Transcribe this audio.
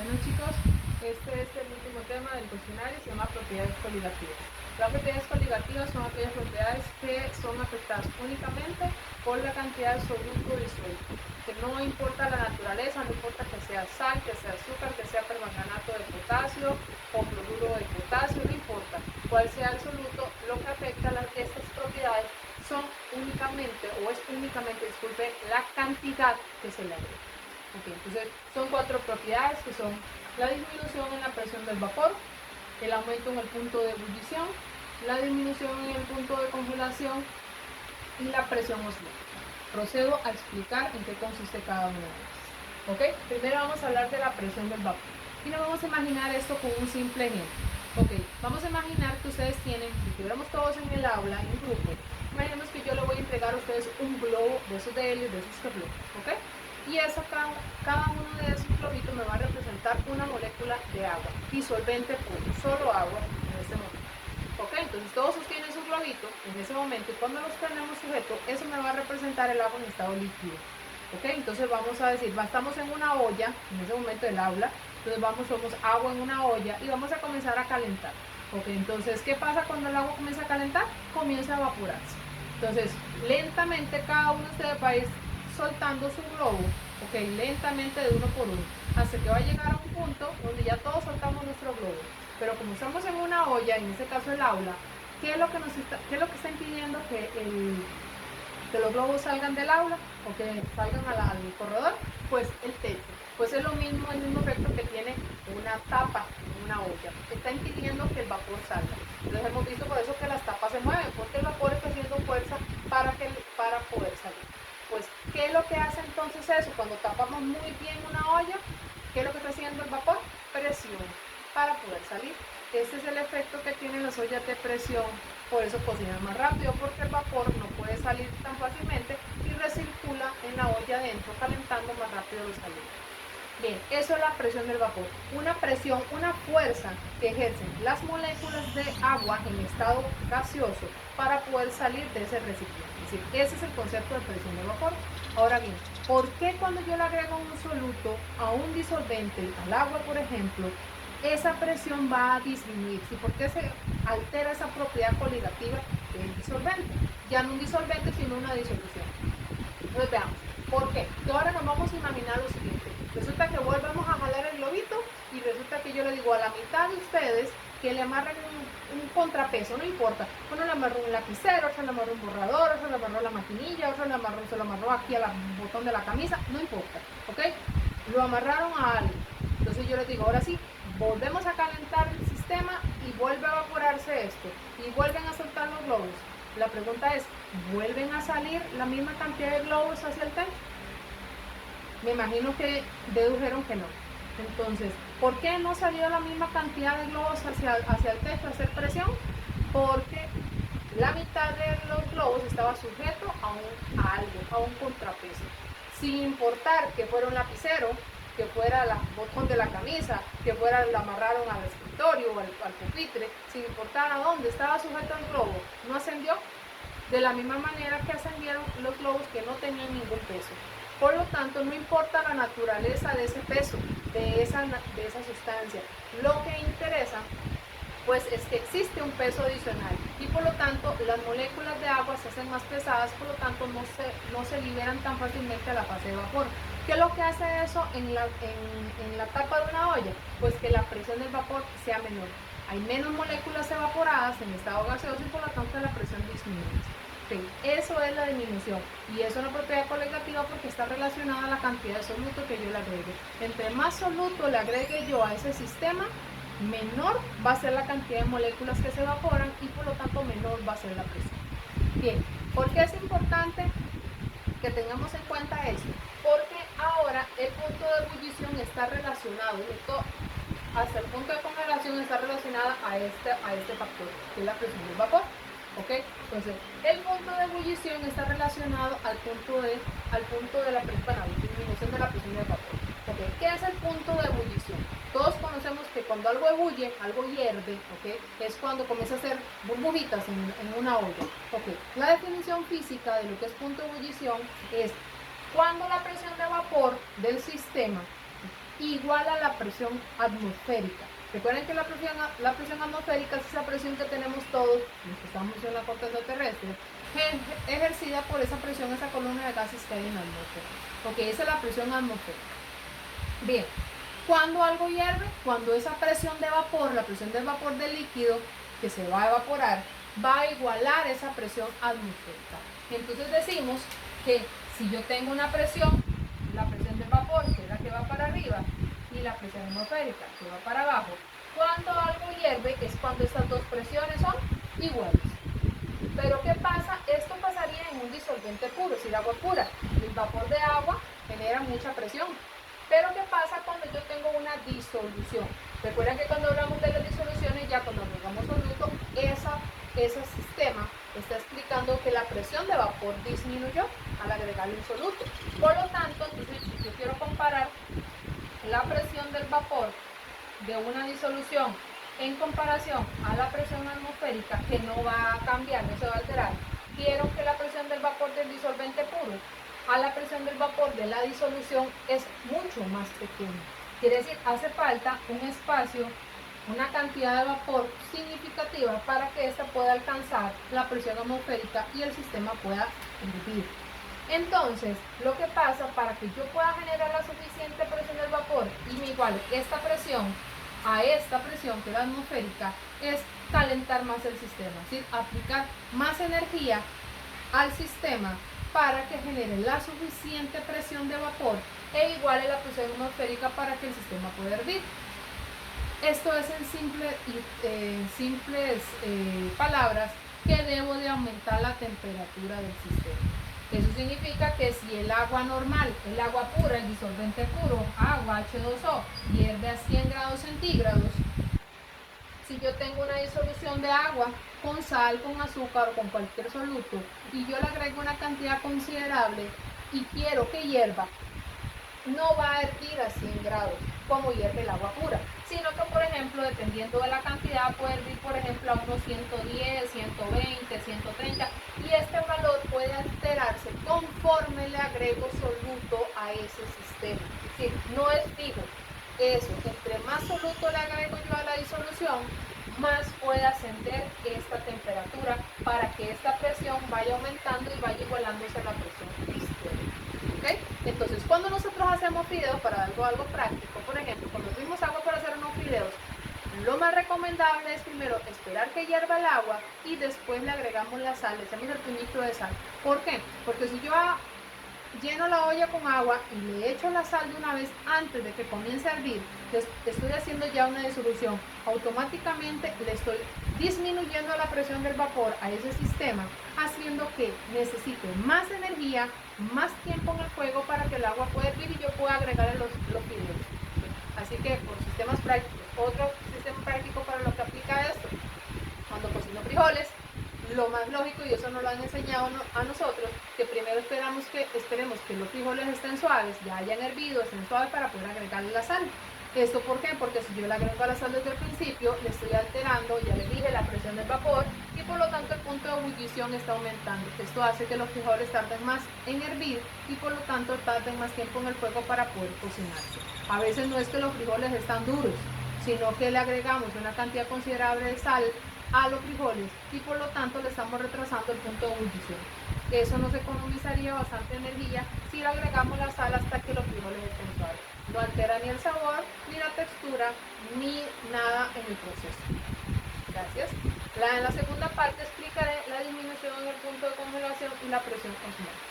Bueno chicos, este es el último tema del cuestionario, se llama propiedades coligativas. Las propiedades coligativas son aquellas propiedades que son afectadas únicamente por la cantidad de soluto disuelto, que no importa la naturaleza, no importa que sea sal, que sea azúcar, que sea permanganato de potasio o cloruro de potasio, no importa cuál sea el soluto, lo que afecta a estas propiedades son únicamente, disculpe, la cantidad que se le agrega. Okay, entonces son cuatro propiedades que son la disminución en la presión del vapor, el aumento en el punto de ebullición, la disminución en el punto de congelación y la presión osmótica. Procedo a explicar en qué consiste cada una de ellas. ¿Okay? Primero vamos a hablar de la presión del vapor y nos vamos a imaginar esto con un simple ejemplo. Okay, vamos a imaginar que ustedes tienen, si estuviéramos todos en el aula, en grupo, imaginemos que yo le voy a entregar a ustedes un globo de esos de helio, de esos que flotan, ¿ok? Y cada uno de esos globitos me va a representar una molécula de agua, disolvente puro, solo agua en este momento. ¿Ok? Entonces todos sostienen su globito en ese momento y cuando los tenemos sujetos, eso me va a representar el agua en estado líquido. ¿Ok? Entonces vamos a decir, estamos en una olla, en ese momento del aula, entonces somos agua en una olla y vamos a comenzar a calentar. ¿Ok? Entonces, ¿qué pasa cuando el agua comienza a calentar? Comienza a evaporarse. Entonces, lentamente cada uno de ustedes va a ir soltando su globo, ok, lentamente de uno por uno, hasta que va a llegar a un punto donde ya todos soltamos nuestro globo. Pero como estamos en una olla, en este caso el aula, ¿qué es lo que está impidiendo que los globos salgan del aula o que salgan al corredor? Pues el techo. Pues es el mismo efecto que tiene una tapa en una olla, que está impidiendo que el vapor salga. Entonces hemos visto por eso que las tapas se mueven, porque el vapor está haciendo fuerza para poder salir. Pues, ¿qué es lo que hace entonces eso? Cuando tapamos muy bien una olla, ¿qué es lo que está haciendo el vapor? Presión para poder salir. Este es el efecto que tienen las ollas de presión, por eso cocinan más rápido, porque el vapor no puede salir tan fácilmente y recircula en la olla adentro, calentando más rápido los alimentos. Bien, eso es la presión del vapor. Una presión, una fuerza que ejercen las moléculas de agua en estado gaseoso para poder salir de ese recipiente. Es decir, ese es el concepto de presión del vapor. Ahora bien, ¿por qué cuando yo le agrego un soluto a un disolvente, al agua por ejemplo, esa presión va a disminuir? ¿Sí? ¿Por qué se altera esa propiedad coligativa del disolvente? Ya no un disolvente, sino una disolución. Entonces veamos, ¿por qué? Y ahora nos vamos a imaginar lo siguiente. Resulta que volvemos a jalar el globito y resulta que yo le digo a la mitad de ustedes que le amarren un contrapeso, no importa. Uno le amarró un lapicero, otro le amarró un borrador, otro le amarró la maquinilla, otro se lo amarró aquí al botón de la camisa, no importa, ¿ok? Lo amarraron a algo. Entonces yo les digo, ahora sí, volvemos a calentar el sistema y vuelve a evaporarse esto y vuelven a soltar los globos. La pregunta es, ¿vuelven a salir la misma cantidad de globos hacia el techo? Me imagino que dedujeron que no. Entonces, ¿por qué no salió la misma cantidad de globos hacia el techo a hacer presión? Porque la mitad de los globos estaba sujeto a algo, a un contrapeso. Sin importar que fuera un lapicero, que fuera el botón de la camisa, que fuera lo amarraron al escritorio o al pupitre, sin importar a dónde estaba sujeto el globo, no ascendió de la misma manera que ascendieron los globos que no tenían ningún peso. Por lo tanto, no importa la naturaleza de ese peso, de esa sustancia, lo que interesa pues es que existe un peso adicional y por lo tanto las moléculas de agua se hacen más pesadas, por lo tanto no se liberan tan fácilmente a la fase de vapor. ¿Qué es lo que hace eso en la tapa de una olla? Pues que la presión del vapor sea menor. Hay menos moléculas evaporadas en estado gaseoso y por lo tanto la presión disminuye. Okay. Eso es la disminución y eso es una propiedad coligativa porque está relacionada a la cantidad de soluto que yo le agregue. Entre más soluto le agregue yo a ese sistema, menor va a ser la cantidad de moléculas que se evaporan y por lo tanto menor va a ser la presión. Bien, ¿por qué es importante que tengamos en cuenta eso? Porque ahora el punto de ebullición está relacionado, hasta el punto de congelación está relacionada a este factor, que es la presión del vapor. ¿Ok? Entonces, el punto de ebullición está relacionado al punto de la disminución de la presión del vapor. ¿Okay? ¿Qué es el punto de ebullición? Todos conocemos que cuando algo ebulle, algo hierve, ¿okay? Es cuando comienza a hacer burbujitas en una olla. ¿Okay? La definición física de lo que es punto de ebullición es cuando la presión de vapor del sistema igual a la presión atmosférica. Recuerden que la presión atmosférica es esa presión que tenemos todos, los que estamos en la corteza terrestre, ejercida por esa presión, esa columna de gases que hay en la atmósfera. Ok, esa es la presión atmosférica. Bien, ¿cuándo algo hierve? Cuando esa presión de vapor, la presión del vapor del líquido que se va a evaporar, va a igualar esa presión atmosférica. Entonces decimos que si yo tengo una presión, la presión del vapor, que es la que va para arriba, y la presión atmosférica, que va para abajo, cuando algo hierve es cuando estas dos presiones son iguales. Pero ¿qué pasa? Esto pasaría en un disolvente puro, es decir, agua pura. El vapor de agua genera mucha presión. Pero ¿qué pasa cuando yo tengo una disolución? Recuerden que cuando hablamos de las disoluciones, ya cuando agregamos soluto, ese sistema está explicando que la presión de vapor disminuyó al agregarle un soluto. Por lo tanto, entonces, si yo quiero comparar la presión del vapor de una disolución en comparación a la presión atmosférica, que no va a cambiar, no se va a alterar, quiero que la presión del vapor del disolvente puro a la presión del vapor de la disolución es mucho más pequeña. Quiere decir, hace falta un espacio, una cantidad de vapor significativa para que ésta pueda alcanzar la presión atmosférica y el sistema pueda hervir. Entonces, lo que pasa para que yo pueda generar la suficiente presión del vapor y me iguale esta presión a esta presión, que es la atmosférica, es calentar más el sistema, es decir, aplicar más energía al sistema para que genere la suficiente presión de vapor e iguale la presión atmosférica para que el sistema pueda hervir. Esto es en simples palabras que debo de aumentar la temperatura del sistema. Eso significa que si el agua normal, el agua pura, el disolvente puro, agua H2O, hierve a 100 grados centígrados, si yo tengo una disolución de agua con sal, con azúcar o con cualquier soluto y yo le agrego una cantidad considerable y quiero que hierva, no va a hervir a 100 grados como hierve el agua pura, sino que, por ejemplo, dependiendo de la cantidad, puede hervir, por ejemplo, a unos 110, 120, 130, y este valor puede alterarse conforme le agrego soluto a ese sistema. Es decir, no es fijo. Eso, entre más soluto le agrego yo a la disolución, más puede ascender esta temperatura para que esta presión vaya aumentando y vaya igualándose a la presión externa. ¿Okay? Entonces, cuando nosotros hacemos fideos, para algo práctico, por ejemplo, cuando tuvimos agua para hacer unos fideos, lo más recomendable es primero esperar que hierva el agua y después le agregamos la sal, le echamos el puñito de sal. ¿Por qué? Porque si yo lleno la olla con agua y le echo la sal de una vez antes de que comience a hervir, estoy haciendo ya una disolución. Automáticamente le estoy disminuyendo la presión del vapor a ese sistema, haciendo que necesite más energía, más tiempo en el fuego para que el agua pueda hervir y yo pueda agregarle los fideos. Así que por sistemas prácticos, otro sistema práctico para lo que aplica esto, cuando cocino frijoles, lo más lógico, y eso nos lo han enseñado a nosotros, que primero esperemos que los frijoles estén suaves, ya hayan hervido, estén suaves para poder agregarle la sal. ¿Esto por qué? Porque si yo le agrego la sal desde el principio, le estoy alterando, ya le dije, la presión del vapor y por lo tanto el punto de ebullición está aumentando. Esto hace que los frijoles tarden más en hervir y por lo tanto tarden más tiempo en el fuego para poder cocinarse. A veces no es que los frijoles están duros, sino que le agregamos una cantidad considerable de sal a los frijoles y por lo tanto le estamos retrasando el punto de ebullición. Eso nos economizaría bastante energía si le agregamos la sal hasta que los frijoles estén suaves. No altera ni el sabor, ni la textura, ni nada en el proceso. Gracias. En la segunda parte explicaré la disminución en el punto de congelación y la presión osmótica.